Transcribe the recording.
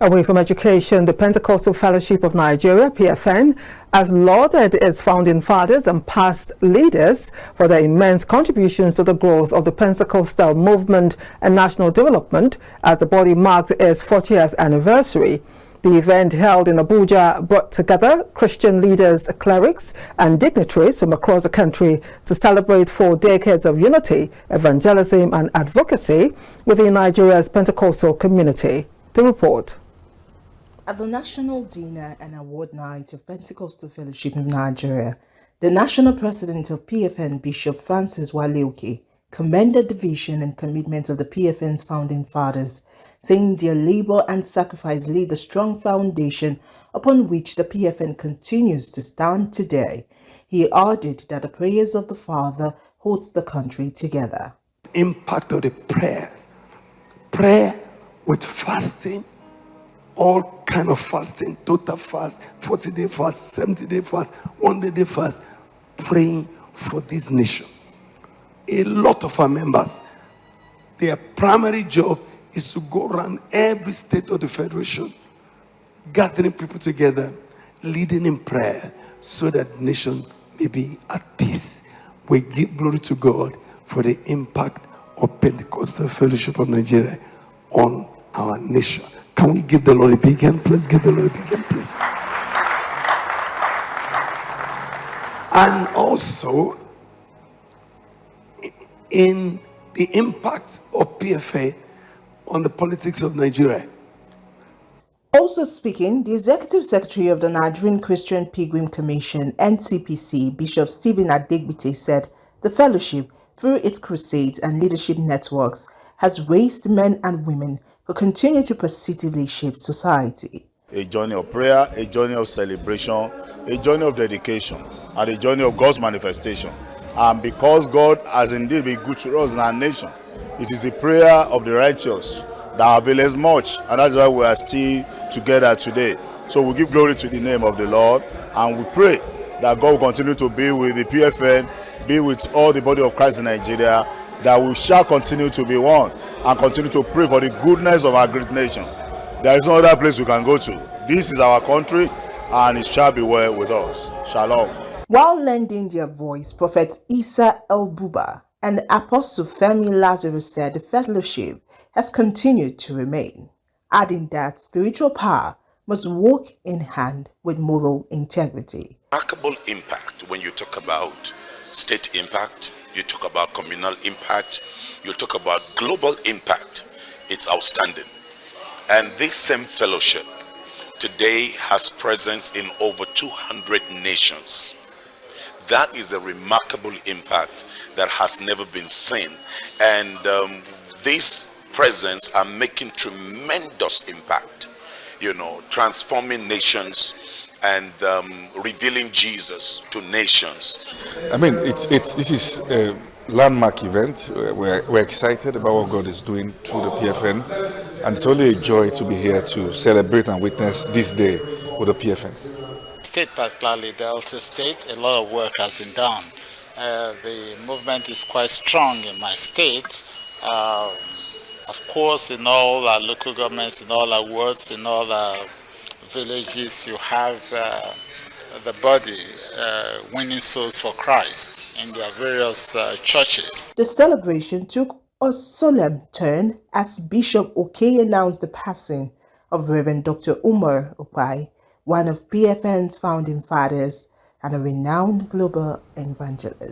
Away from education, the Pentecostal Fellowship of Nigeria, PFN, has lauded its founding fathers and past leaders for their immense contributions to the growth of the Pentecostal movement and national development as the body marked its 40th anniversary. The event held in Abuja brought together Christian leaders, clerics and dignitaries from across the country to celebrate 4 decades of unity, evangelism and advocacy within Nigeria's Pentecostal community. The report. At the National Dinner and Award Night of Pentecostal Fellowship of Nigeria, the National President of PFN, Bishop Francis Waleoke, commended the vision and commitment of the PFN's founding fathers, saying their labor and sacrifice laid a strong foundation upon which the PFN continues to stand today. He added that the prayers of the Father holds the country together. Impact of the prayers, prayer with fasting, all kind of fasting, total fast, 40-day fast, 70-day fast, 100-day fast, praying for this nation. A lot of our members, their primary job is to go around every state of the federation, gathering people together, leading in prayer, so that the nation may be at peace. We give glory to God for the impact of Pentecostal Fellowship of Nigeria on our nation. Can we give the Lord a big hand? Please give the Lord a big hand, please. And also, in the impact of PFN on the politics of Nigeria. Also speaking, the Executive Secretary of the Nigerian Christian Pilgrim Commission, NCPC, Bishop Stephen Adegbite, said the fellowship, through its crusades and leadership networks, has raised men and women who continue to positively shape society. A journey of prayer, a journey of celebration, a journey of dedication, and a journey of God's manifestation. And because God has indeed been good to us in our nation, it is a prayer of the righteous that avails much, and that's why we are still together today. So we give glory to the name of the Lord, and we pray that God will continue to be with the PFN, be with all the body of Christ in Nigeria, that we shall continue to be one and continue to pray for the goodness of our great nation. There is no other place we can go to. This is our country, and it shall be well with us. Shalom. While lending their voice, Prophet Isa El-Buba and Apostle Femi Lazarus said the fellowship has continued to remain, adding that spiritual power must walk in hand with moral integrity. Remarkable impact when you talk about state impact, you talk about communal impact, you talk about global impact. It's outstanding. And this same fellowship today has presence in over 200 nations. That is a remarkable impact that has never been seen. And this presence are making tremendous impact, transforming nations and revealing Jesus to nations. I mean, this is a landmark event. We're excited about what God is doing through the PFN, and it's only a joy to be here to celebrate and witness this day with the PFN. State, particularly the Delta State, a lot of work has been done. The movement is quite strong in my state. Of course, in all our local governments, in all our wards, in all our villages, you have the body winning souls for Christ in their various churches. The celebration took a solemn turn as Bishop Oke announced the passing of Reverend Dr. Umar Opai, one of PFN's founding fathers and a renowned global evangelist.